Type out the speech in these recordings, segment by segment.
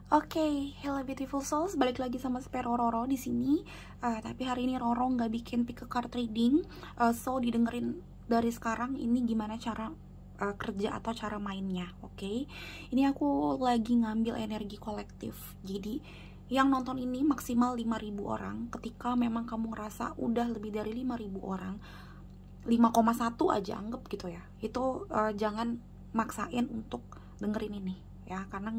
Oke, hello beautiful souls, balik lagi sama Spero Roro di sini. Tapi hari ini Roro nggak bikin pick a card reading, so didengerin dari sekarang ini gimana cara kerja atau cara mainnya. Oke, ini aku lagi ngambil energi kolektif. Jadi yang nonton ini maksimal 5.000 orang. Ketika memang kamu ngerasa udah lebih dari 5.000 orang, 5,1 aja anggap gitu ya, itu jangan maksain untuk dengerin ini ya, karena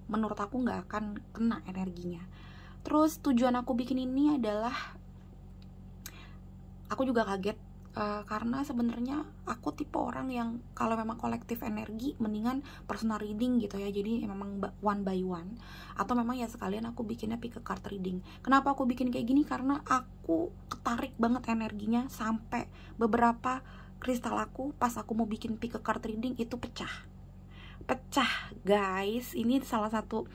menurut aku nggak akan kena energinya. Terus tujuan aku bikin ini adalah, aku juga kaget karena sebenarnya aku tipe orang yang kalau memang kolektif energi mendingan personal reading gitu ya, jadi memang one by one, atau memang ya sekalian aku bikinnya pick a card reading. Kenapa aku bikin kayak gini? Karena aku ketarik banget energinya, sampai beberapa kristal aku pas aku mau bikin pick a card reading itu pecah guys. Ini salah satu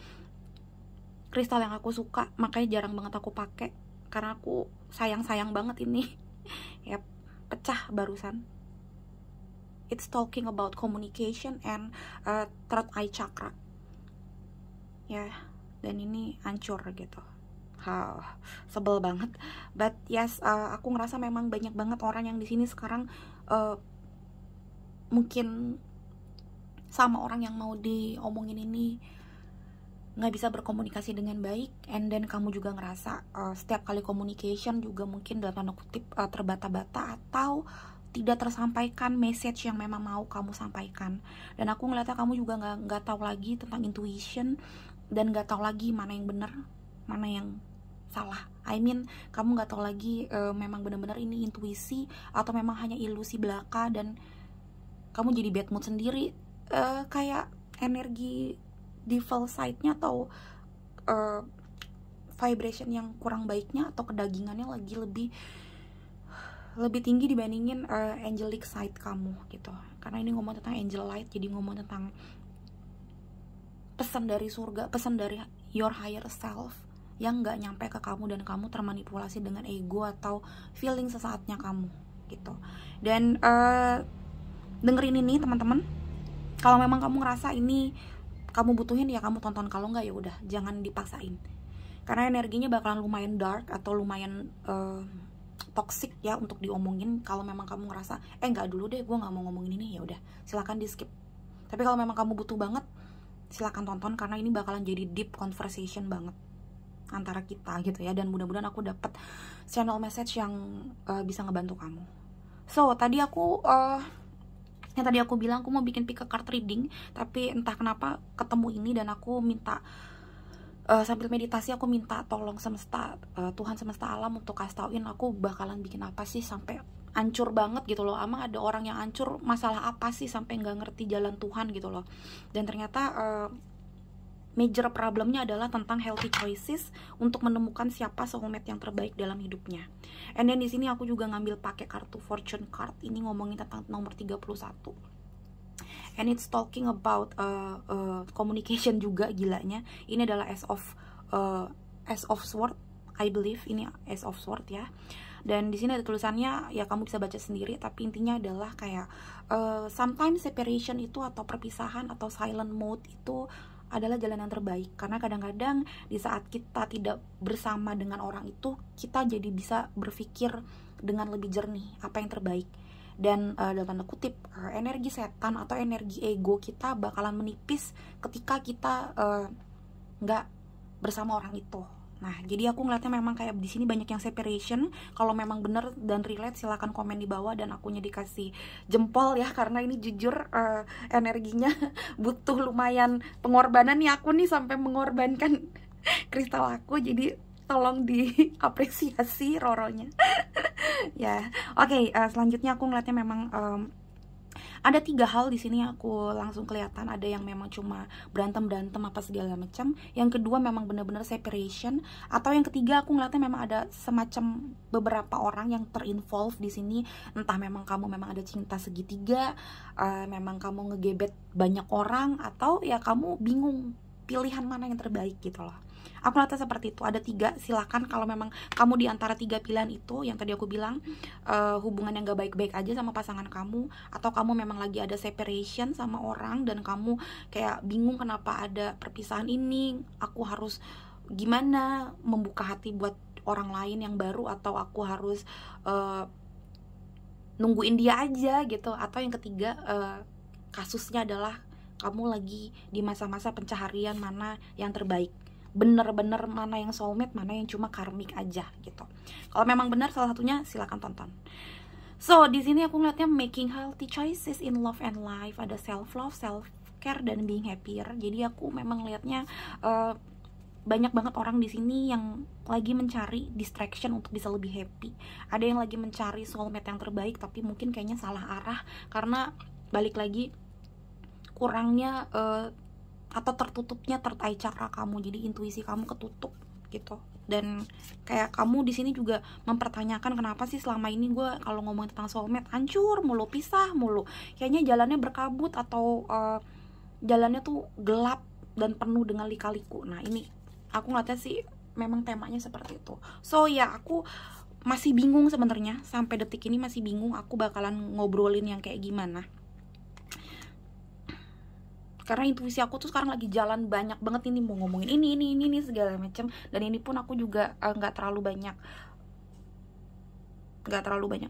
kristal yang aku suka, makanya jarang banget aku pakai karena aku sayang banget ini. Ya, pecah barusan. It's talking about communication and third eye chakra ya, dan ini hancur gitu. Sebel banget. But yes, aku ngerasa memang banyak banget orang yang di sini sekarang mungkin sama orang yang mau diomongin ini nggak bisa berkomunikasi dengan baik, and then kamu juga ngerasa setiap kali communication juga mungkin dalam tanda kutip terbata-bata atau tidak tersampaikan message yang memang mau kamu sampaikan. Dan aku ngeliatnya kamu juga nggak tahu lagi tentang intuition, dan nggak tahu lagi mana yang benar mana yang salah. I mean, kamu nggak tahu lagi memang benar-benar ini intuisi atau memang hanya ilusi belaka, dan kamu jadi bad mood sendiri. Kayak energi devil side-nya atau vibration yang kurang baiknya atau kedagingannya lagi lebih tinggi dibandingin angelic side kamu gitu. Karena ini ngomong tentang angel light, jadi ngomong tentang pesan dari surga, pesan dari your higher self yang nggak nyampe ke kamu, dan kamu termanipulasi dengan ego atau feeling sesaatnya kamu gitu. Dan dengerin ini teman-teman. Kalau memang kamu ngerasa ini kamu butuhin, ya kamu tonton. Kalau nggak, ya udah, jangan dipaksain. Karena energinya bakalan lumayan dark atau lumayan toxic ya untuk diomongin. Kalau memang kamu ngerasa nggak dulu deh, gue nggak mau ngomongin ini, ya udah, silakan di skip. Tapi kalau memang kamu butuh banget, silakan tonton, karena ini bakalan jadi deep conversation banget antara kita gitu ya. Dan mudah-mudahan aku dapat channel message yang bisa ngebantu kamu. So tadi aku yang tadi aku bilang aku mau bikin pick a card reading, tapi entah kenapa ketemu ini, dan aku minta sambil meditasi aku minta tolong semesta, Tuhan semesta alam untuk kasih tauin aku bakalan bikin apa sih sampai hancur banget gitu loh. Emang ada orang yang hancur masalah apa sih sampai nggak ngerti jalan Tuhan gitu loh. Dan ternyata major problemnya adalah tentang healthy choices untuk menemukan siapa soulmate yang terbaik dalam hidupnya. And then di sini aku juga ngambil pakai kartu fortune card. Ini ngomongin tentang nomor 31. And it's talking about communication juga, gilanya. Ini adalah Ace of Sword, I believe ini Ace of Sword ya. Dan di sini ada tulisannya, ya kamu bisa baca sendiri, tapi intinya adalah kayak sometimes separation itu atau perpisahan atau silent mode itu adalah jalan yang terbaik. Karena kadang-kadang di saat kita tidak bersama dengan orang itu, kita jadi bisa berpikir dengan lebih jernih apa yang terbaik. Dan dalam tanda kutip energi setan atau energi ego kita bakalan menipis ketika kita nggak bersama orang itu. Nah, jadi aku ngeliatnya memang kayak di sini banyak yang separation. Kalau memang bener dan relate, silahkan komen di bawah dan akunya dikasih jempol ya, karena ini jujur energinya butuh lumayan pengorbanan nih. Aku nih sampai mengorbankan kristal aku, jadi tolong diapresiasi Roronya. Ya, oke. Selanjutnya aku ngeliatnya memang ada 3 hal di sini aku langsung kelihatan. Ada yang memang cuma berantem apa segala macam. Yang kedua memang benar-benar separation. Atau yang ketiga aku ngeliatnya memang ada semacam beberapa orang yang terinvolve di sini. Entah memang kamu memang ada cinta segitiga, memang kamu ngegebet banyak orang, atau ya kamu bingung pilihan mana yang terbaik gitu loh. Aku rasa seperti itu, ada 3, silakan kalau memang kamu di antara 3 pilihan itu yang tadi aku bilang, hubungan yang gak baik-baik aja sama pasangan kamu, atau kamu memang lagi ada separation sama orang dan kamu kayak bingung kenapa ada perpisahan ini, aku harus gimana membuka hati buat orang lain yang baru, atau aku harus nungguin dia aja gitu. Atau yang ketiga, kasusnya adalah kamu lagi di masa-masa pencaharian mana yang terbaik, bener-bener mana yang soulmate, mana yang cuma karmik aja gitu. Kalau memang benar salah satunya, silakan tonton. So di sini aku ngeliatnya making healthy choices in love and life, ada self love, self care, dan being happier. Jadi aku memang liatnya banyak banget orang di sini yang lagi mencari distraction untuk bisa lebih happy. Ada yang lagi mencari soulmate yang terbaik, tapi mungkin kayaknya salah arah karena balik lagi kurangnya atau tertutupnya third eye chakra kamu, jadi intuisi kamu ketutup gitu. Dan kayak kamu di sini juga mempertanyakan kenapa sih selama ini gue kalau ngomongin tentang soulmate hancur mulu, pisah mulu, kayaknya jalannya berkabut atau jalannya tuh gelap dan penuh dengan lika-liku. Nah ini aku ngeliatnya sih memang temanya seperti itu. So ya aku masih bingung sebenarnya, sampai detik ini masih bingung aku bakalan ngobrolin yang kayak gimana. Karena intuisi aku tuh sekarang lagi jalan banyak banget ini, mau ngomongin ini segala macam. Dan ini pun aku juga nggak terlalu banyak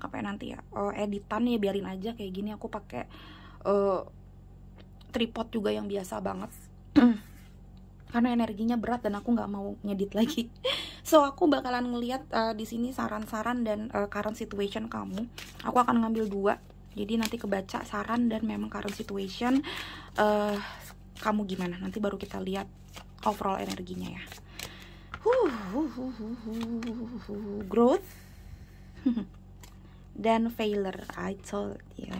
apa ya nanti ya editan ya, biarin aja kayak gini. Aku pakai tripod juga yang biasa banget karena energinya berat dan aku nggak mau ngedit lagi. So aku bakalan ngeliat di sini saran-saran dan current situation kamu. Aku akan ngambil 2. Jadi nanti kebaca saran dan memang current situation kamu gimana. Nanti baru kita lihat overall energinya ya. Growth dan failure. I told you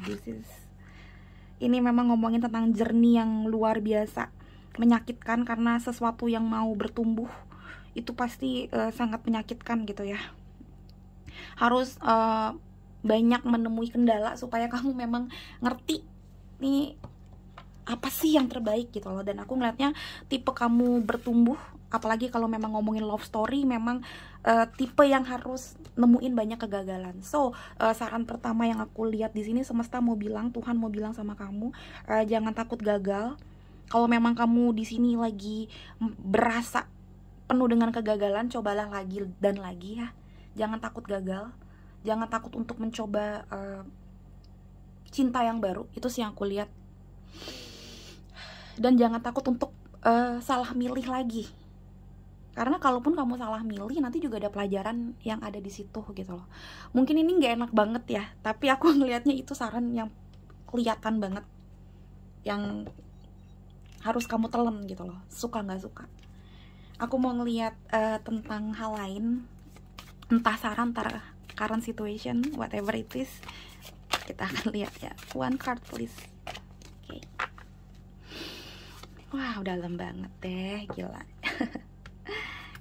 ini memang ngomongin tentang journey yang luar biasa, menyakitkan karena sesuatu yang mau bertumbuh itu pasti sangat menyakitkan gitu ya. Harus banyak menemui kendala supaya kamu memang ngerti nih apa sih yang terbaik gitu loh. Dan aku ngeliatnya tipe kamu bertumbuh, apalagi kalau memang ngomongin love story, memang tipe yang harus nemuin banyak kegagalan. So saran pertama yang aku lihat di sini, semesta mau bilang, Tuhan mau bilang sama kamu, jangan takut gagal. Kalau memang kamu di sini lagi berasa penuh dengan kegagalan, cobalah lagi dan lagi ya. Jangan takut gagal. Jangan takut untuk mencoba cinta yang baru. Itu sih yang aku lihat. Dan jangan takut untuk salah milih lagi. Karena kalaupun kamu salah milih, nanti juga ada pelajaran yang ada di situ gitu loh. Mungkin ini gak enak banget ya, tapi aku ngelihatnya itu saran yang kelihatan banget, yang harus kamu telan gitu loh, suka gak suka. Aku mau ngelihat tentang hal lain, entah saran, entah current situation, whatever it is. Kita akan lihat ya. One card please. Oke. Wah, udah dalam banget deh, gila.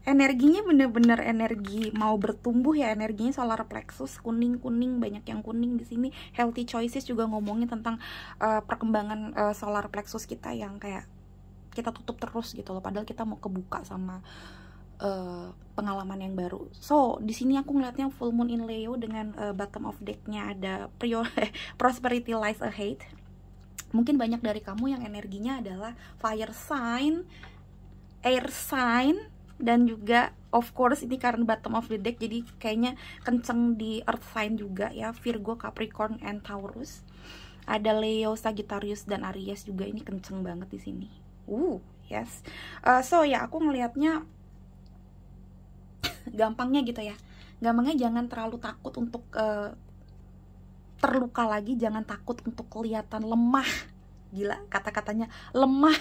Energinya bener-bener energi mau bertumbuh ya, energinya solar plexus, kuning-kuning, banyak yang kuning di sini. Healthy choices juga ngomongin tentang perkembangan solar plexus kita yang kayak kita tutup terus gitu loh, padahal kita mau kebuka sama pengalaman yang baru. So di sini aku ngeliatnya full moon in Leo dengan bottom of decknya ada prosperity lies ahead. Mungkin banyak dari kamu yang energinya adalah fire sign, air sign, dan juga of course ini karena bottom of the deck jadi kayaknya kenceng di earth sign juga ya, Virgo, Capricorn, and Taurus. Ada Leo, Sagittarius, dan Aries juga, ini kenceng banget di sini. Yes. So ya aku ngelihatnya gampangnya gitu ya, gampangnya jangan terlalu takut untuk terluka lagi, jangan takut untuk kelihatan lemah. Gila kata-katanya lemah.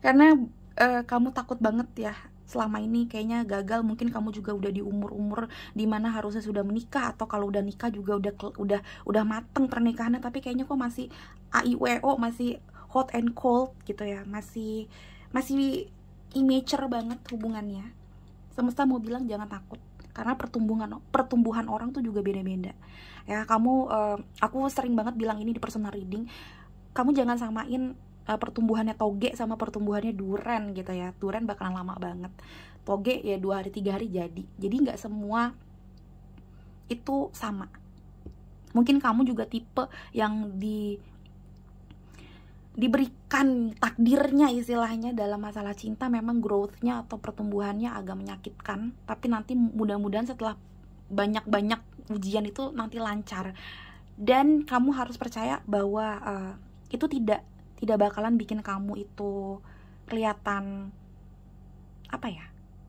Karena kamu takut banget ya selama ini kayaknya gagal. Mungkin kamu juga udah di umur-umur dimana harusnya sudah menikah, atau kalau udah nikah juga udah mateng pernikahannya, tapi kayaknya kok masih AIWO, masih hot and cold gitu ya, masih immature banget hubungannya. Semesta mau bilang jangan takut, karena pertumbuhan orang tuh juga beda-beda ya. Kamu aku sering banget bilang ini di personal reading, kamu jangan samain pertumbuhannya toge sama pertumbuhannya duren gitu ya. Duren bakalan lama banget, toge ya 2 hari 3 hari jadi nggak semua itu sama. Mungkin kamu juga tipe yang diberikan takdirnya istilahnya dalam masalah cinta memang growth-nya atau pertumbuhannya agak menyakitkan, tapi nanti mudah-mudahan setelah banyak-banyak ujian itu nanti lancar. Dan kamu harus percaya bahwa itu tidak bakalan bikin kamu itu kelihatan apa ya,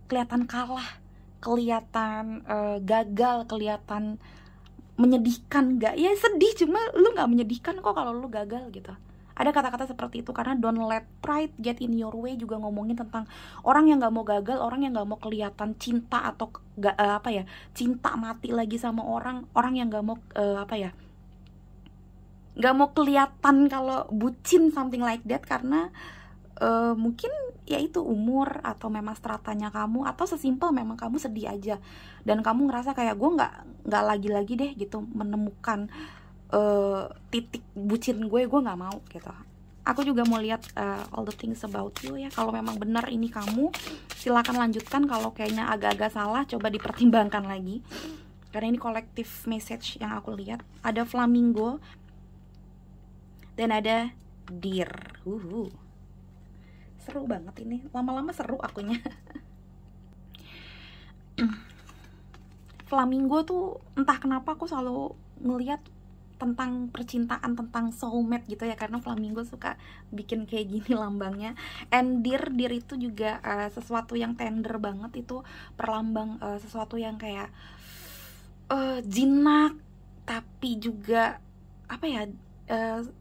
kelihatan kalah, kelihatan gagal, kelihatan menyedihkan. Nggak, ya sedih, cuma lu nggak menyedihkan kok kalau lu gagal gitu. Ada kata-kata seperti itu, karena don't let pride get in your way juga ngomongin tentang orang yang nggak mau gagal, orang yang nggak mau kelihatan cinta atau cinta mati lagi sama orang yang nggak mau nggak mau kelihatan kalau bucin, something like that, karena mungkin ya itu umur atau memang stratanya kamu, atau sesimpel memang kamu sedih aja dan kamu ngerasa kayak gue nggak lagi deh gitu menemukan titik bucin gue nggak mau gitu. Aku juga mau lihat all the things about you ya. Kalau memang benar ini kamu, silakan lanjutkan. Kalau kayaknya agak-agak salah, coba dipertimbangkan lagi, karena ini collective message yang aku lihat. Ada flamingo dan ada deer. Seru banget ini, lama-lama seru akunya. Flamingo tuh entah kenapa aku selalu ngeliat tentang percintaan, tentang soulmate gitu ya, karena flamingo suka bikin kayak gini lambangnya. And deer itu juga sesuatu yang tender banget, itu perlambang sesuatu yang kayak jinak, tapi juga apa ya,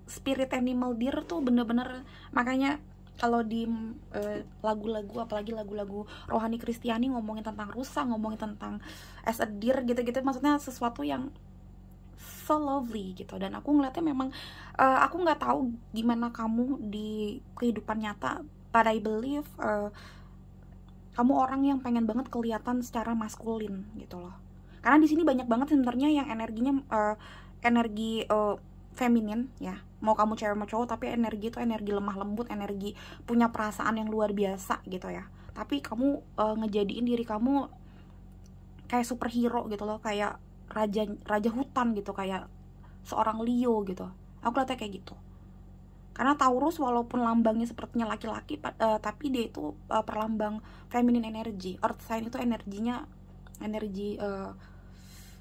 spirit animal. Deer tuh bener-bener, makanya kalau di lagu-lagu, apalagi lagu-lagu rohani Kristiani ngomongin tentang rusa, ngomongin tentang as a deer gitu-gitu, maksudnya sesuatu yang so lovely gitu. Dan aku ngeliatnya memang aku nggak tahu gimana kamu di kehidupan nyata, but I believe kamu orang yang pengen banget kelihatan secara maskulin gitu loh. Karena di sini banyak banget sebenarnya yang energinya energi feminin ya, mau kamu cewek mau cowok, tapi energi itu energi lemah lembut, energi punya perasaan yang luar biasa gitu ya. Tapi kamu ngejadiin diri kamu kayak superhero gitu loh, kayak raja hutan gitu, kayak seorang Leo gitu. Aku lihatnya kayak gitu. Karena Taurus walaupun lambangnya sepertinya laki-laki, tapi dia itu perlambang feminine energy. Earth sign itu energinya energi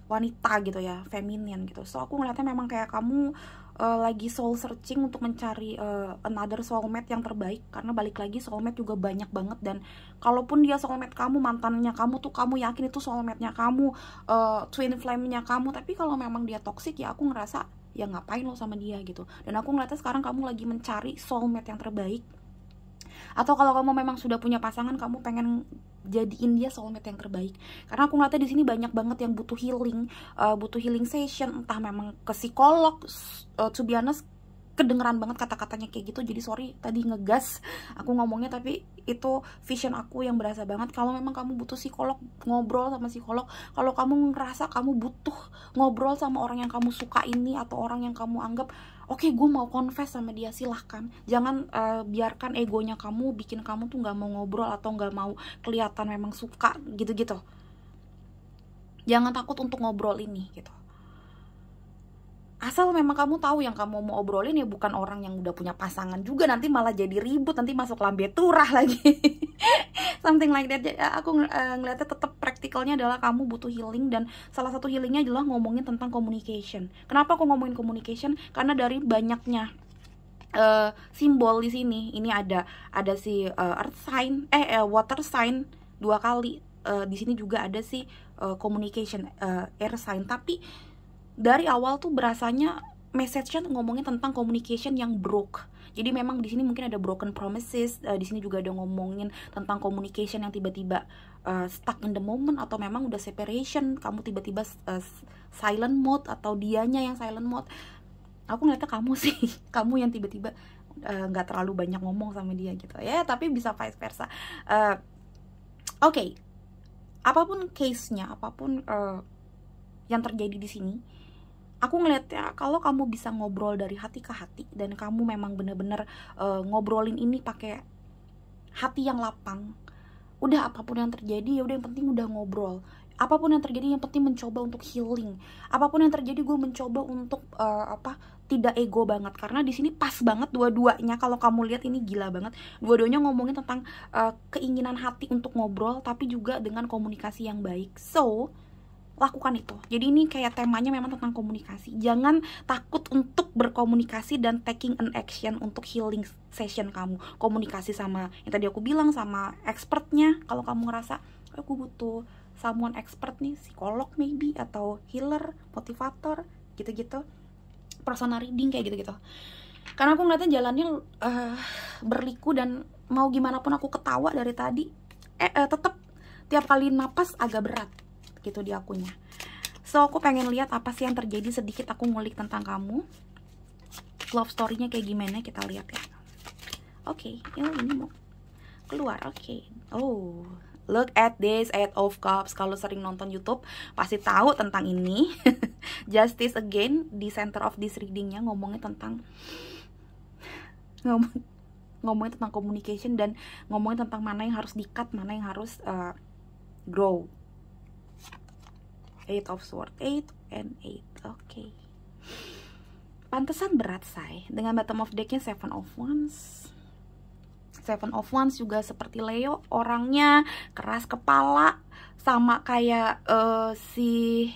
wanita gitu ya, feminin gitu. So aku ngeliatnya memang kayak kamu lagi soul searching untuk mencari another soulmate yang terbaik. Karena balik lagi, soulmate juga banyak banget, dan kalaupun dia soulmate kamu, mantannya kamu tuh kamu yakin itu soulmate-nya kamu, twin flame-nya kamu, tapi kalau memang dia toxic ya aku ngerasa ya ngapain lo sama dia gitu. Dan aku ngeliatnya sekarang kamu lagi mencari soulmate yang terbaik. Atau kalau kamu memang sudah punya pasangan, kamu pengen jadiin dia soulmate yang terbaik. Karena aku ngeliatnya di sini banyak banget yang butuh healing session, entah memang ke psikolog. To be honest, kedengeran banget kata-katanya kayak gitu, jadi sorry tadi ngegas aku ngomongnya, tapi itu vision aku yang berasa banget. Kalau memang kamu butuh psikolog, ngobrol sama psikolog. Kalau kamu ngerasa kamu butuh ngobrol sama orang yang kamu suka ini, atau orang yang kamu anggap oke, gue mau confess sama dia, silahkan. Jangan biarkan egonya kamu bikin kamu tuh nggak mau ngobrol atau nggak mau kelihatan memang suka gitu-gitu. Jangan takut untuk ngobrol ini gitu. Asal memang kamu tahu yang kamu mau obrolin ya bukan orang yang udah punya pasangan juga, nanti malah jadi ribut, nanti masuk lambe turah lagi. Something like that. Aku ngeliatnya tetap praktikalnya adalah kamu butuh healing, dan salah satu healingnya adalah ngomongin tentang communication. Kenapa aku ngomongin communication? Karena dari banyaknya simbol di sini, ini ada si earth sign, water sign 2 kali. Di sini juga ada si communication air sign, tapi dari awal tuh berasanya message-nya ngomongin tentang communication yang broke. Jadi memang di sini mungkin ada broken promises. Di sini juga ada ngomongin tentang communication yang tiba-tiba stuck in the moment, atau memang udah separation, kamu tiba-tiba silent mode, atau dianya yang silent mode. Aku ngeliatnya kamu sih, kamu yang tiba-tiba nggak terlalu banyak ngomong sama dia gitu ya, tapi bisa vice versa. Oke. Apapun case-nya, apapun yang terjadi di sini, aku ngeliatnya kalau kamu bisa ngobrol dari hati ke hati dan kamu memang bener-bener ngobrolin ini pakai hati yang lapang, udah apapun yang terjadi ya udah, yang penting udah ngobrol. Apapun yang terjadi yang penting mencoba untuk healing. Apapun yang terjadi gue mencoba untuk tidak ego banget, karena di sini pas banget dua-duanya. Kalau kamu lihat ini gila banget, dua-duanya ngomongin tentang keinginan hati untuk ngobrol tapi juga dengan komunikasi yang baik. So lakukan itu. Jadi ini kayak temanya memang tentang komunikasi. Jangan takut untuk berkomunikasi dan taking an action untuk healing session kamu. Komunikasi sama yang tadi aku bilang, sama expertnya. Kalau kamu ngerasa aku butuh someone expert nih, psikolog maybe, atau healer, motivator, gitu-gitu, personal reading kayak gitu-gitu. Karena aku ngeliatnya jalannya berliku, dan mau gimana pun aku ketawa dari tadi, tetap tiap kali napas agak berat gitu di akunya. So aku pengen lihat apa sih yang terjadi, sedikit aku ngulik tentang kamu, love story-nya kayak gimana, kita lihat ya. Oke, ini mau keluar. Oke. Oh, look at this, Eight of Cups. Kalau sering nonton YouTube pasti tahu tentang ini. Justice again di center of this readingnya ngomongin tentang ngomongin tentang communication, dan ngomongin tentang mana yang harus di-cut, mana yang harus grow. Eight of Swords, 8 and 8. Oke. Pantesan berat, say. Dengan bottom of decknya 7 of Wands. 7 of Wands juga seperti Leo, orangnya keras kepala, sama kayak si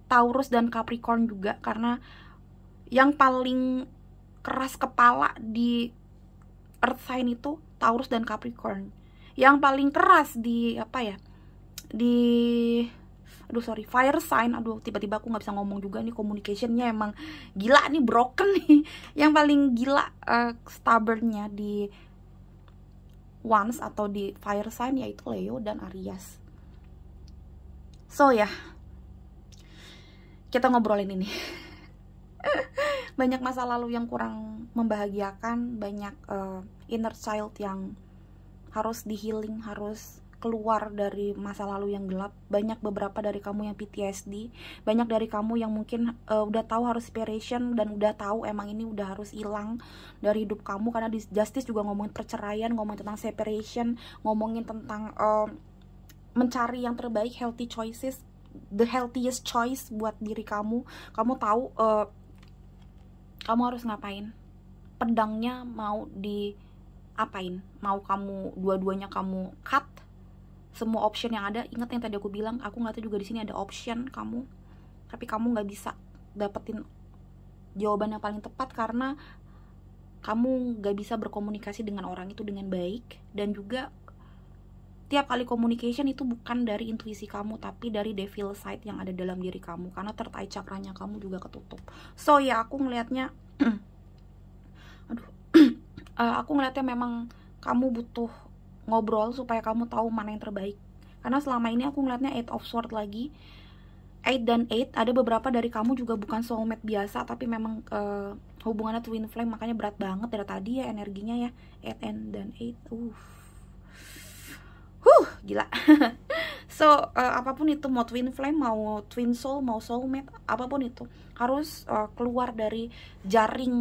Taurus dan Capricorn juga, karena yang paling keras kepala di Earth sign itu Taurus dan Capricorn. Yang paling keras di fire sign, tiba-tiba aku nggak bisa ngomong juga nih, communicationnya emang gila nih, broken nih. Yang paling gila stubbornnya di Wands atau di fire sign yaitu Leo dan Aries. So ya, kita ngobrolin ini. Banyak masa lalu yang kurang membahagiakan, banyak inner child yang harus di healing, harus keluar dari masa lalu yang gelap. Banyak beberapa dari kamu yang PTSD, banyak dari kamu yang mungkin udah tahu harus separation, dan udah tahu emang ini udah harus hilang dari hidup kamu. Karena di Justice juga ngomongin perceraian, ngomongin tentang separation, ngomongin tentang mencari yang terbaik, healthy choices, the healthiest choice buat diri kamu. Kamu tahu kamu harus ngapain, pedangnya mau diapain, mau kamu dua-duanya kamu cut, semua option yang ada. Ingat yang tadi aku bilang, aku ngeliatnya juga di sini ada option kamu, tapi kamu nggak bisa dapetin jawaban yang paling tepat karena kamu nggak bisa berkomunikasi dengan orang itu dengan baik. Dan juga tiap kali communication itu bukan dari intuisi kamu, tapi dari devil side yang ada dalam diri kamu, karena third eye chakranya kamu juga ketutup. So ya, aku ngelihatnya aku ngelihatnya memang kamu butuh ngobrol supaya kamu tahu mana yang terbaik. Karena selama ini aku ngelihatnya 8 of Swords lagi, 8 dan 8, ada beberapa dari kamu juga bukan soulmate biasa, tapi memang hubungannya twin flame, makanya berat banget dari tadi ya energinya ya. 8 dan 8, gila. So apapun itu, mau twin flame, mau twin soul, mau soulmate, apapun itu harus keluar dari jaring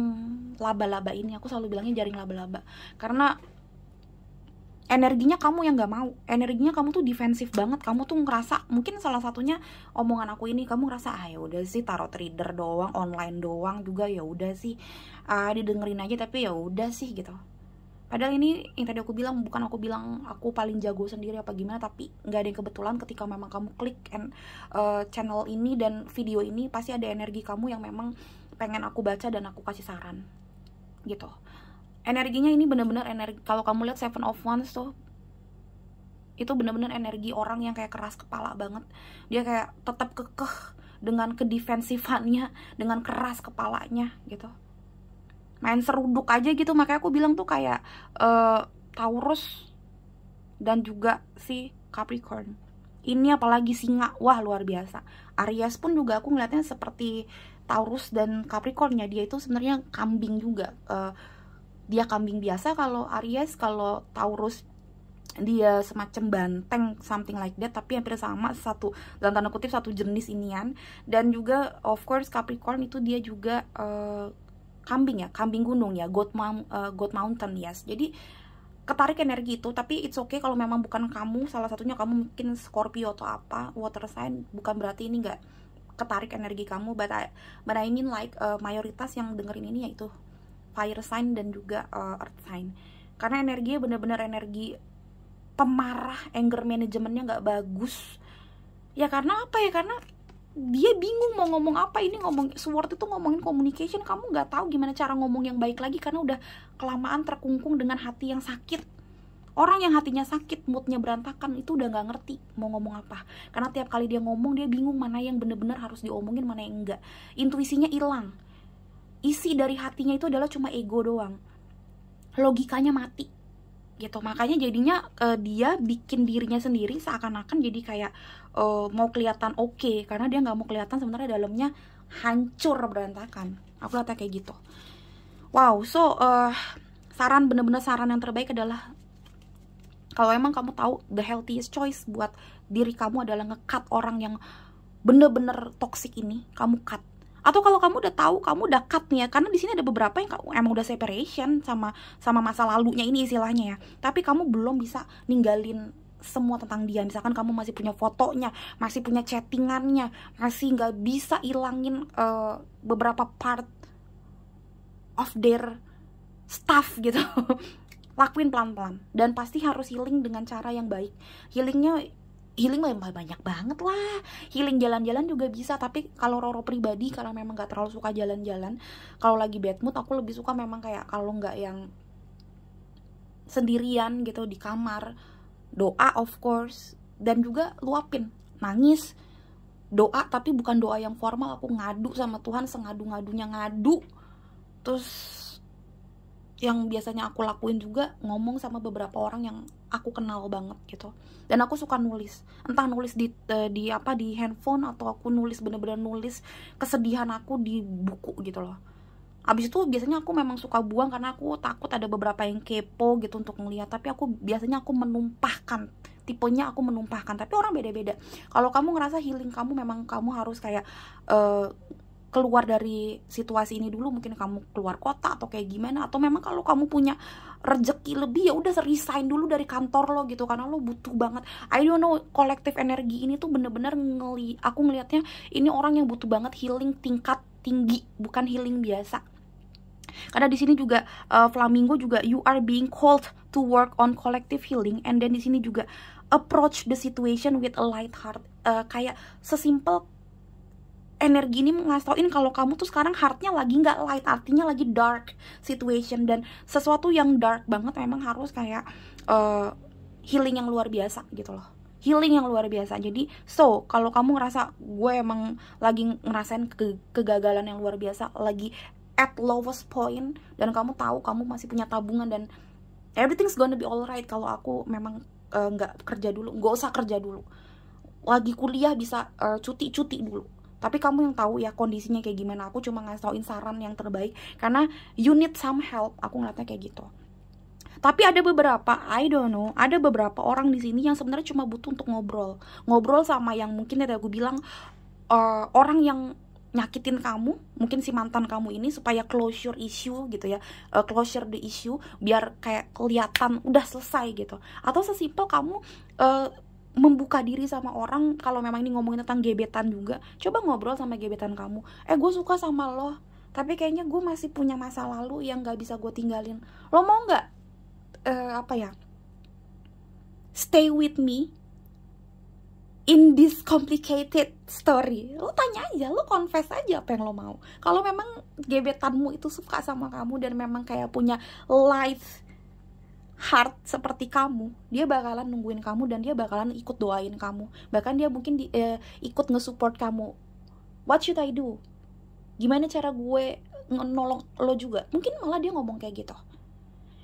laba-laba ini. Aku selalu bilangnya jaring laba-laba, karena energinya kamu yang nggak mau, energinya kamu tuh defensif banget. Kamu tuh ngerasa, mungkin salah satunya omongan aku ini, kamu ngerasa ya udah sih, tarot reader doang, online doang juga, ya udah sih didengerin aja, tapi ya udah sih gitu. Padahal ini yang tadi aku bilang, bukan aku bilang aku paling jago sendiri apa gimana, tapi nggak ada yang kebetulan. Ketika memang kamu klik channel ini dan video ini, pasti ada energi kamu yang memang pengen aku baca dan aku kasih saran gitu. Energinya ini bener-bener energi, kalau kamu lihat 7 of Wands tuh, itu bener-bener energi orang yang kayak keras kepala banget. Dia kayak tetap kekeh dengan kedefensifannya, dengan keras kepalanya gitu, main seruduk aja gitu. Makanya aku bilang tuh kayak Taurus dan juga si Capricorn ini, apalagi singa, wah luar biasa. Aries pun juga aku ngeliatnya seperti Taurus dan Capricornnya, dia itu sebenarnya kambing juga. Dia kambing biasa kalau Aries, kalau Taurus dia semacam banteng, something like that, tapi hampir sama, satu dalam tanda kutip satu jenis inian. Dan juga of course Capricorn itu dia juga kambing ya, kambing gunung ya, goat mountain, yes. Jadi ketarik energi itu, tapi it's okay kalau memang bukan kamu, salah satunya kamu mungkin Scorpio atau apa, water sign, bukan berarti ini nggak ketarik energi kamu, but I mean like mayoritas yang dengerin ini yaitu fire sign dan juga earth sign, karena energinya bener-bener energi pemarah, anger manajemennya nggak bagus ya. Karena apa ya, karena dia bingung mau ngomong apa. Ini ngomong Sword itu ngomongin communication, kamu nggak tahu gimana cara ngomong yang baik lagi karena udah kelamaan terkungkung dengan hati yang sakit. Orang yang hatinya sakit, moodnya berantakan, itu udah nggak ngerti mau ngomong apa, karena tiap kali dia ngomong dia bingung mana yang bener-bener harus diomongin, mana yang enggak. Intuisinya hilang, isi dari hatinya itu adalah cuma ego doang, logikanya mati gitu. Makanya jadinya dia bikin dirinya sendiri seakan-akan jadi kayak mau kelihatan oke, karena dia nggak mau kelihatan sebenarnya dalamnya hancur berantakan. Aku lihatnya kayak gitu. Wow, so saran, bener-bener saran yang terbaik adalah kalau emang kamu tahu the healthiest choice buat diri kamu adalah nge-cut orang yang bener-bener toxic ini, kamu cut. Atau kalau kamu udah tahu, kamu udah cut nih ya, karena di sini ada beberapa yang emang udah separation sama masa lalunya ini istilahnya ya, tapi kamu belum bisa ninggalin semua tentang dia. Misalkan kamu masih punya fotonya, masih punya chattingannya, masih nggak bisa ilangin beberapa part of their stuff gitu. Lakuin pelan-pelan, dan pasti harus healing dengan cara yang baik. Healing banyak banget lah. Healing jalan-jalan juga bisa, tapi kalau Roro pribadi, kalau memang gak terlalu suka jalan-jalan, kalau lagi bad mood, aku lebih suka memang kayak kalau nggak yang sendirian gitu di kamar, doa of course, dan juga luapin, nangis, doa, tapi bukan doa yang formal. Aku ngadu sama Tuhan, sengadu-ngadunya ngadu. Terus yang biasanya aku lakuin juga ngomong sama beberapa orang yang aku kenal banget gitu. Dan aku suka nulis, entah nulis di handphone, atau aku nulis, bener-bener nulis kesedihan aku di buku gitu loh. Abis itu biasanya aku memang suka buang karena aku takut ada beberapa yang kepo gitu untuk ngeliat. Tapi aku biasanya menumpahkan, tipenya aku menumpahkan. Tapi orang beda-beda. Kalau kamu ngerasa healing kamu memang kamu harus kayak keluar dari situasi ini dulu, mungkin kamu keluar kota atau kayak gimana, atau memang kalau kamu punya rezeki lebih ya udah resign dulu dari kantor lo gitu, karena lo butuh banget. I don't know, kolektif energi ini tuh bener-bener aku ngelihatnya ini orang yang butuh banget healing tingkat tinggi, bukan healing biasa. Karena di sini juga Flamingo juga, you are being called to work on collective healing, and then di sini juga approach the situation with a light heart. Kayak sesimpel energi ini ngasih kalau kamu tuh sekarang heartnya lagi nggak light, artinya lagi dark situation, dan sesuatu yang dark banget memang harus kayak healing yang luar biasa gitu loh, healing yang luar biasa. Jadi kalau kamu ngerasa gue emang lagi ngerasain kegagalan yang luar biasa, lagi at lowest point, dan kamu tahu kamu masih punya tabungan dan everything's gonna be alright. Kalau aku memang nggak kerja dulu, nggak usah kerja dulu, lagi kuliah bisa cuti dulu. Tapi kamu yang tahu ya kondisinya kayak gimana. Aku cuma ngasih tauin saran yang terbaik karena you need some help. Aku ngeliatnya kayak gitu. Tapi ada beberapa, I don't know, ada beberapa orang di sini yang sebenarnya cuma butuh untuk ngobrol sama yang mungkin ya aku bilang orang yang nyakitin kamu, mungkin si mantan kamu ini, supaya closure issue gitu ya, closure the issue, biar kayak kelihatan udah selesai gitu. Atau sesimpel kamu membuka diri sama orang. Kalau memang ini ngomongin tentang gebetan juga, coba ngobrol sama gebetan kamu. Gue suka sama lo, tapi kayaknya gue masih punya masa lalu yang gak bisa gue tinggalin. Lo mau gak stay with me in this complicated story? Lo tanya aja, lo confess aja apa yang lo mau. Kalau memang gebetanmu itu suka sama kamu dan memang kayak punya life heart seperti kamu, dia bakalan nungguin kamu dan dia bakalan ikut doain kamu. Bahkan dia mungkin ikut nge-support kamu. What should I do? Gimana cara gue nolong lo juga? Mungkin malah dia ngomong kayak gitu.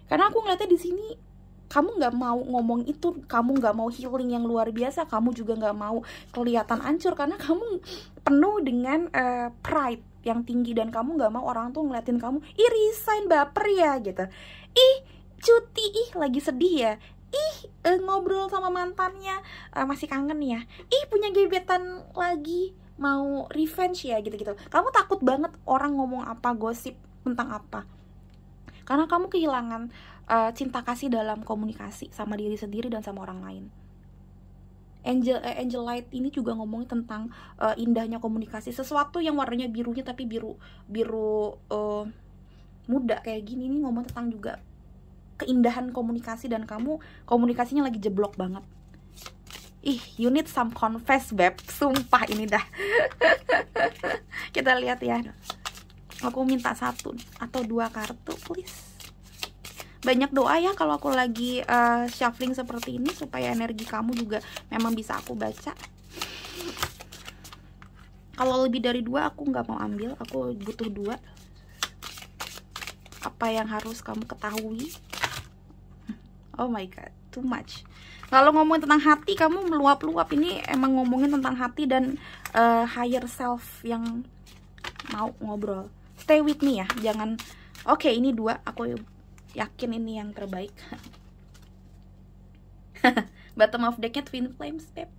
Karena aku ngeliatnya di sini kamu nggak mau ngomong itu, kamu nggak mau healing yang luar biasa, kamu juga nggak mau kelihatan hancur karena kamu penuh dengan pride yang tinggi, dan kamu nggak mau orang tuh ngeliatin kamu, ih resign baper ya gitu, ih cuti, ih lagi sedih ya, ngobrol sama mantannya, masih kangen ya, punya gebetan lagi, mau revenge ya, gitu-gitu. Kamu takut banget orang ngomong apa, gosip tentang apa, karena kamu kehilangan cinta kasih dalam komunikasi sama diri sendiri dan sama orang lain. Angel Light ini juga ngomongin tentang indahnya komunikasi, sesuatu yang warnanya birunya tapi biru muda kayak gini. Ini ngomong tentang juga keindahan komunikasi, dan kamu komunikasinya lagi jeblok banget. You need some confess, beb. Sumpah ini dah. Kita lihat ya. Aku minta 1 atau 2 kartu, please. Banyak doa ya kalau aku lagi shuffling seperti ini, supaya energi kamu juga memang bisa aku baca. Kalau lebih dari 2 aku nggak mau ambil, aku butuh 2. Apa yang harus kamu ketahui? Oh my god, too much. Kalau ngomongin tentang hati, kamu meluap-luap. Ini emang ngomongin tentang hati dan higher self yang mau ngobrol. Stay with me ya, jangan. Oke, ini 2, aku yakin ini yang terbaik. Bottom of decknya Twin Flames, babe.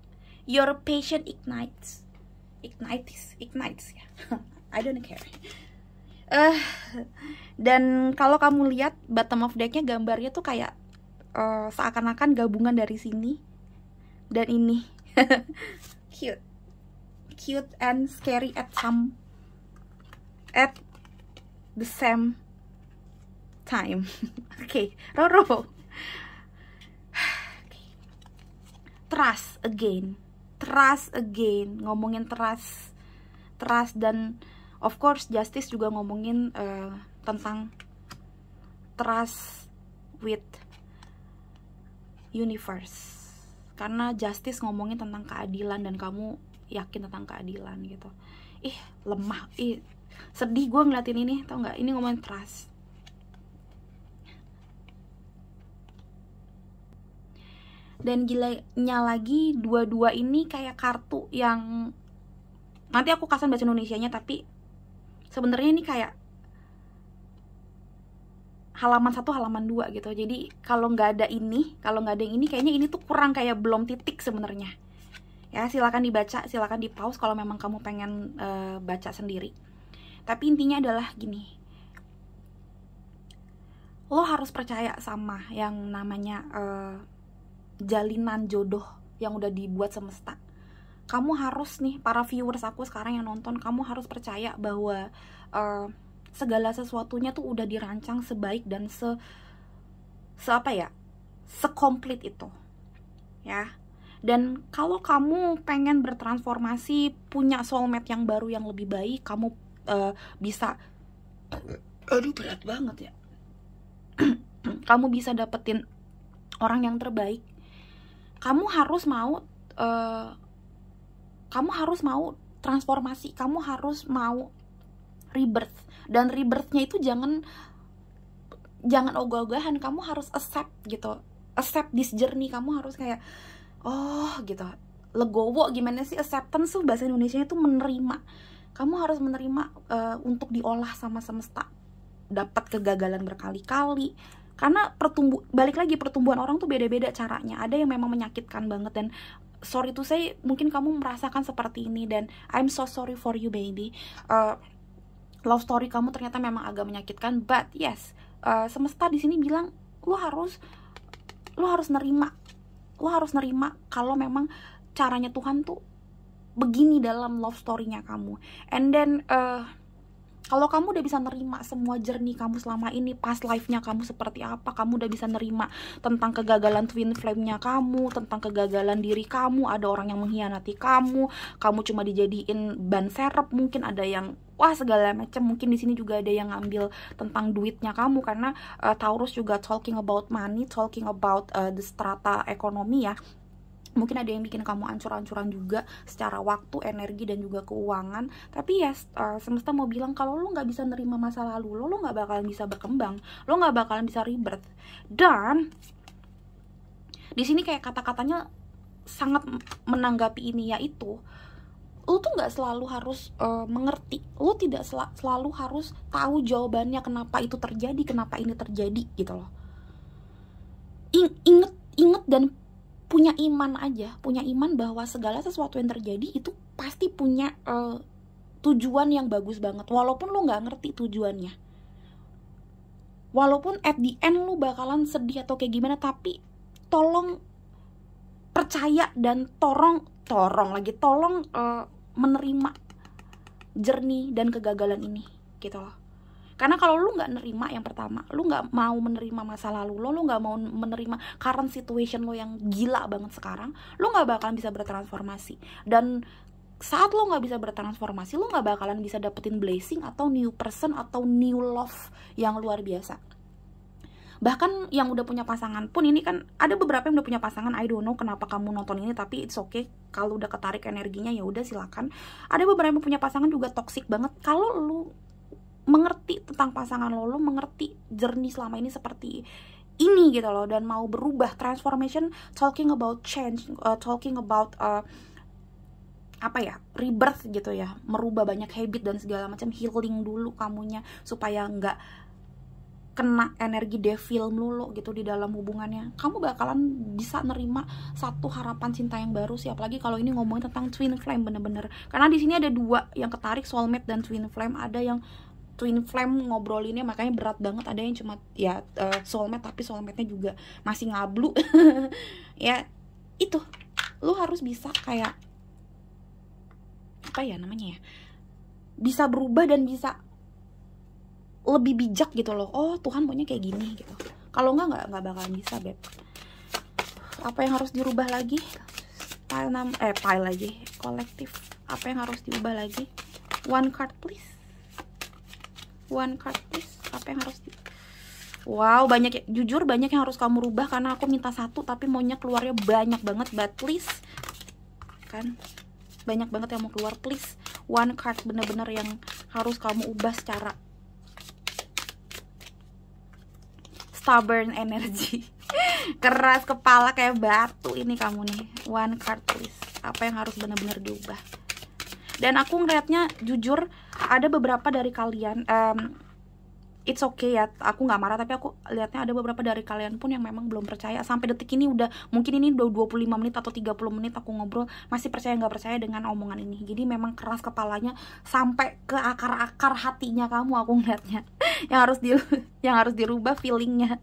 Your passion ignites ya. I don't care. Dan kalau kamu lihat bottom of decknya, gambarnya tuh kayak seakan-akan gabungan dari sini dan ini. Cute and scary at the same time. Oke, Roro. Trust again. Ngomongin trust dan of course Justice juga ngomongin tentang trust with universe. Karena Justice ngomongin tentang keadilan dan kamu yakin tentang keadilan gitu. Lemah. Sedih gue ngeliatin ini, tau nggak? Ini ngomongin trust. Dan gilanya lagi, 2-2 ini kayak kartu yang nanti aku kasih bahasa Indonesianya, tapi sebenarnya ini kayak halaman 1 halaman 2 gitu. Jadi kalau nggak ada yang ini kayaknya ini tuh kurang, kayak belum titik sebenarnya. Ya, silakan dibaca, silakan di pause kalau memang kamu pengen baca sendiri. Tapi intinya adalah gini, lo harus percaya sama yang namanya jalinan jodoh yang udah dibuat semesta. Kamu harus nih, para viewers aku sekarang yang nonton, kamu harus percaya bahwa segala sesuatunya tuh udah dirancang sebaik dan sekomplit itu ya. Dan kalau kamu pengen bertransformasi, punya soulmate yang baru yang lebih baik, kamu bisa berat banget ya. Kamu bisa dapetin orang yang terbaik. Kamu harus mau transformasi, kamu harus mau rebirth. Dan rebirthnya itu jangan ogah-ogahan, kamu harus accept gitu, accept this journey. Kamu harus kayak gitu, legowo. Gimana sih acceptance tuh bahasa Indonesia itu menerima. Kamu harus menerima untuk diolah sama semesta, dapat kegagalan berkali-kali. Karena balik lagi, pertumbuhan orang tuh beda-beda caranya. Ada yang memang menyakitkan banget, dan sorry to say, mungkin kamu merasakan seperti ini, dan I'm so sorry for you, baby. Love story kamu ternyata memang agak menyakitkan, but yes, semesta di sini bilang lo harus nerima. Lo harus nerima kalau memang caranya Tuhan tuh begini dalam love story-nya kamu. And then kalau kamu udah bisa nerima semua journey kamu selama ini, past life-nya kamu seperti apa, kamu udah bisa nerima tentang kegagalan twin flame-nya kamu, tentang kegagalan diri kamu, ada orang yang mengkhianati kamu cuma dijadiin ban serep, mungkin ada yang segala macam. Mungkin di sini juga ada yang ngambil tentang duitnya kamu, karena Taurus juga talking about money, talking about the strata ekonomi ya. Mungkin ada yang bikin kamu ancur-ancuran juga secara waktu, energi, dan juga keuangan. Tapi ya semesta mau bilang kalau lo nggak bisa nerima masa lalu lo nggak bakalan bisa berkembang, lo nggak bakalan bisa rebirth. Dan di sini kayak kata-katanya sangat menanggapi ini, yaitu lo tuh nggak selalu harus mengerti, lo tidak selalu harus tahu jawabannya kenapa itu terjadi, kenapa ini terjadi gitu loh. Inget punya iman aja, punya iman bahwa segala sesuatu yang terjadi itu pasti punya tujuan yang bagus banget, walaupun lu nggak ngerti tujuannya, walaupun at the end lu bakalan sedih atau kayak gimana, tapi tolong percaya dan tolong menerima journey dan kegagalan ini gitu loh. Karena kalau lu nggak nerima, yang pertama, lu nggak mau menerima masa lalu lo, lu nggak mau menerima current situation lo yang gila banget sekarang, lu nggak bakalan bisa bertransformasi. Dan saat lo nggak bisa bertransformasi, lo nggak bakalan bisa dapetin blessing atau new person atau new love yang luar biasa. Bahkan yang udah punya pasangan pun, ini kan ada beberapa yang udah punya pasangan, I don't know kenapa kamu nonton ini, tapi it's okay. Kalau udah ketarik energinya ya udah silakan. Ada beberapa yang punya pasangan juga toxic banget. Kalau lu mengerti tentang pasangan lo mengerti journey selama ini seperti ini gitu loh, dan mau berubah, transformation, talking about change, talking about apa ya, rebirth gitu ya, merubah banyak habit dan segala macam, healing dulu kamunya supaya nggak kena energi devil melulu gitu di dalam hubungannya. Kamu bakalan bisa nerima satu harapan cinta yang baru sih, apalagi kalau ini ngomongin tentang twin flame bener-bener. Karena di sini ada dua yang ketarik, soulmate dan twin flame. Ada yang twin flame ngobrolinnya makanya berat banget, ada yang cuma ya soulmate, tapi soulmate-nya juga masih ngablu. Ya itu, lu harus bisa kayak apa ya namanya ya, bisa berubah dan bisa lebih bijak gitu loh. Oh Tuhan maunya kayak gini gitu. Kalau nggak bakalan bisa, beb. Apa yang harus dirubah lagi? Pile lagi, kolektif. Apa yang harus diubah lagi? One card please. One card please. Apa yang harus wow, banyak ya, jujur banyak yang harus kamu rubah, karena aku minta satu tapi maunya keluarnya banyak banget. But please, kan banyak banget yang mau keluar. Please, one card bener-bener yang harus kamu ubah secara stubborn energy. Keras kepala kayak batu ini kamu nih. One card please. Apa yang harus bener-bener diubah? Dan aku ngeliatnya jujur ada beberapa dari kalian, it's okay ya, aku nggak marah, tapi aku lihatnya ada beberapa dari kalian pun yang memang belum percaya sampai detik ini. Udah mungkin ini udah 25 menit atau 30 menit aku ngobrol, masih percaya nggak percaya dengan omongan ini. Jadi memang keras kepalanya sampai ke akar-akar hatinya kamu, aku ngeliatnya. yang harus dirubah feelingnya.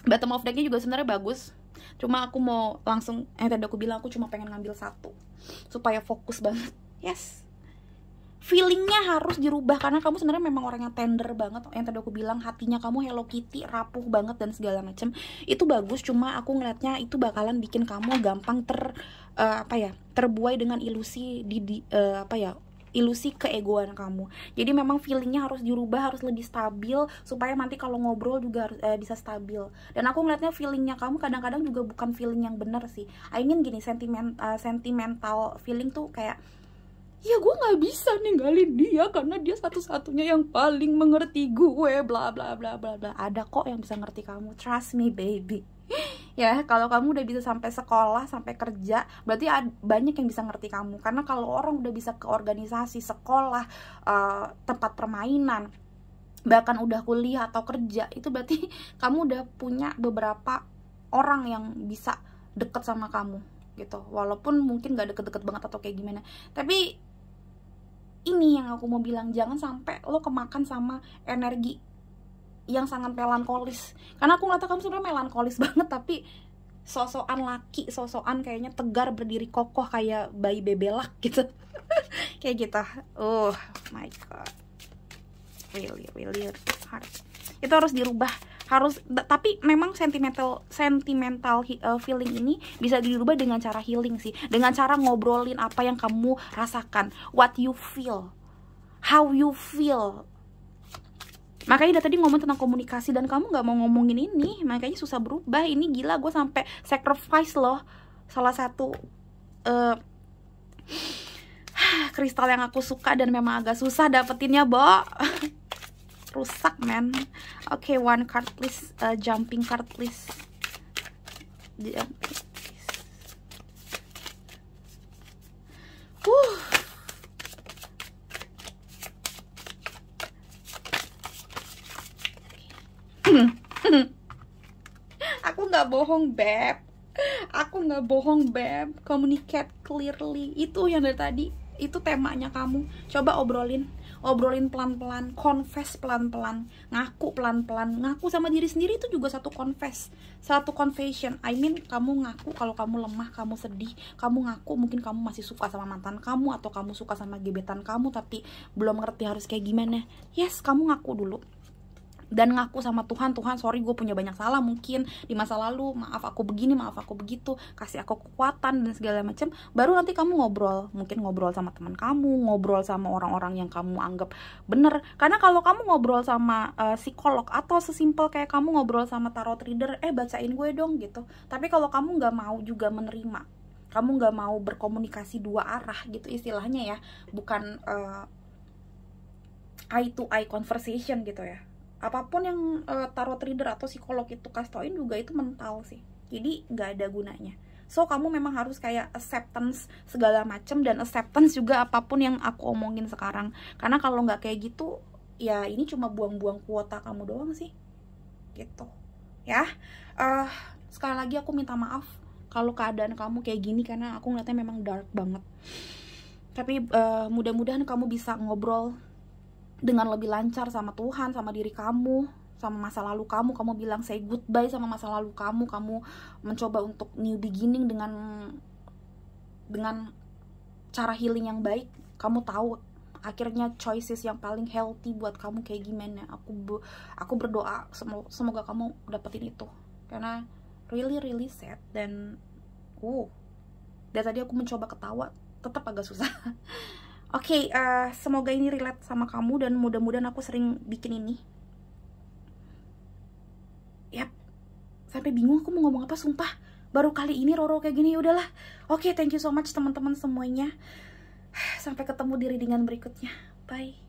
Bottom of decknya juga sebenarnya bagus, cuma aku mau langsung, tadi aku bilang aku cuma pengen ngambil satu supaya fokus banget. Yes, feelingnya harus dirubah, karena kamu sebenarnya memang orang yang tender banget. Yang tadi aku bilang, hatinya kamu Hello Kitty, rapuh banget dan segala macam. Itu bagus, cuma aku ngeliatnya itu bakalan bikin kamu gampang terbuai dengan ilusi ilusi keegoan kamu. Jadi memang feelingnya harus dirubah, harus lebih stabil supaya nanti kalau ngobrol juga harus bisa stabil. Dan aku ngeliatnya feelingnya kamu kadang-kadang juga bukan feeling yang bener sih. I mean gini, sentimental feeling tuh kayak, ya gue nggak bisa ninggalin dia karena dia satu-satunya yang paling mengerti gue, bla bla bla bla bla. Ada kok yang bisa ngerti kamu, trust me baby. Ya, kalau kamu udah bisa sampai sekolah, sampai kerja, berarti banyak yang bisa ngerti kamu. Karena kalau orang udah bisa ke organisasi, sekolah, tempat permainan, bahkan udah kuliah atau kerja, itu berarti kamu udah punya beberapa orang yang bisa deket sama kamu gitu. Walaupun mungkin gak deket-deket banget atau kayak gimana, tapi ini yang aku mau bilang, jangan sampai lo kemakan sama energi yang sangat melankolis. Karena aku ngeliat kamu sebenarnya melankolis banget, tapi sosokan laki, sosokan kayaknya tegar, berdiri kokoh kayak bayi bebelak gitu. Kayak gitu. Oh my god, really hard. Itu harus dirubah, tapi memang sentimental feeling ini bisa dirubah dengan cara healing sih, dengan cara ngobrolin apa yang kamu rasakan, what you feel, how you feel. Makanya tadi ngomong tentang komunikasi dan kamu nggak mau ngomongin ini, makanya susah berubah. Ini gila, gue sampai sacrifice loh salah satu kristal yang aku suka dan memang agak susah dapetinnya, Bo. Rusak, man. Oke, one card please, jumping card please. Aku nggak bohong, Beb. Aku nggak bohong, Beb. Communicate clearly. Itu yang dari tadi. Itu temanya kamu. Coba obrolin pelan-pelan, confess pelan-pelan, ngaku pelan-pelan. Ngaku sama diri sendiri itu juga satu confession. I mean, kamu ngaku kalau kamu lemah, kamu sedih, kamu ngaku mungkin kamu masih suka sama mantan kamu, atau kamu suka sama gebetan kamu tapi belum ngerti harus kayak gimana. Yes, kamu ngaku dulu. Dan ngaku sama Tuhan, sorry gue punya banyak salah mungkin di masa lalu, maaf aku begini, maaf aku begitu, kasih aku kekuatan dan segala macam. Baru nanti kamu mungkin ngobrol sama teman kamu, ngobrol sama orang-orang yang kamu anggap bener. Karena kalau kamu ngobrol sama psikolog, atau sesimpel kayak kamu ngobrol sama tarot reader, bacain gue dong gitu, tapi kalau kamu nggak mau juga menerima, kamu nggak mau berkomunikasi dua arah gitu istilahnya ya, bukan eye to eye conversation gitu ya. Apapun yang tarot reader atau psikolog itu kasih tauin juga itu mental sih, jadi nggak ada gunanya. So kamu memang harus kayak acceptance segala macem, dan acceptance juga apapun yang aku omongin sekarang. Karena kalau nggak kayak gitu, ya ini cuma buang-buang kuota kamu doang sih, gitu ya. Sekali lagi aku minta maaf kalau keadaan kamu kayak gini, karena aku ngeliatnya memang dark banget. Tapi mudah-mudahan kamu bisa ngobrol dengan lebih lancar sama Tuhan, sama diri kamu, sama masa lalu kamu. Kamu bilang say goodbye sama masa lalu kamu. Kamu mencoba untuk new beginning dengan cara healing yang baik. Kamu tahu akhirnya choices yang paling healthy buat kamu kayak gimana. Aku berdoa semoga kamu dapetin itu, karena really sad. Dan dari tadi aku mencoba ketawa, tetap agak susah. Oke, semoga ini relate sama kamu, dan mudah-mudahan aku sering bikin ini. Yap, sampai bingung aku mau ngomong apa, sumpah. Baru kali ini Roro kayak gini, udahlah. Oke, thank you so much teman-teman semuanya. Sampai ketemu di readingan berikutnya. Bye.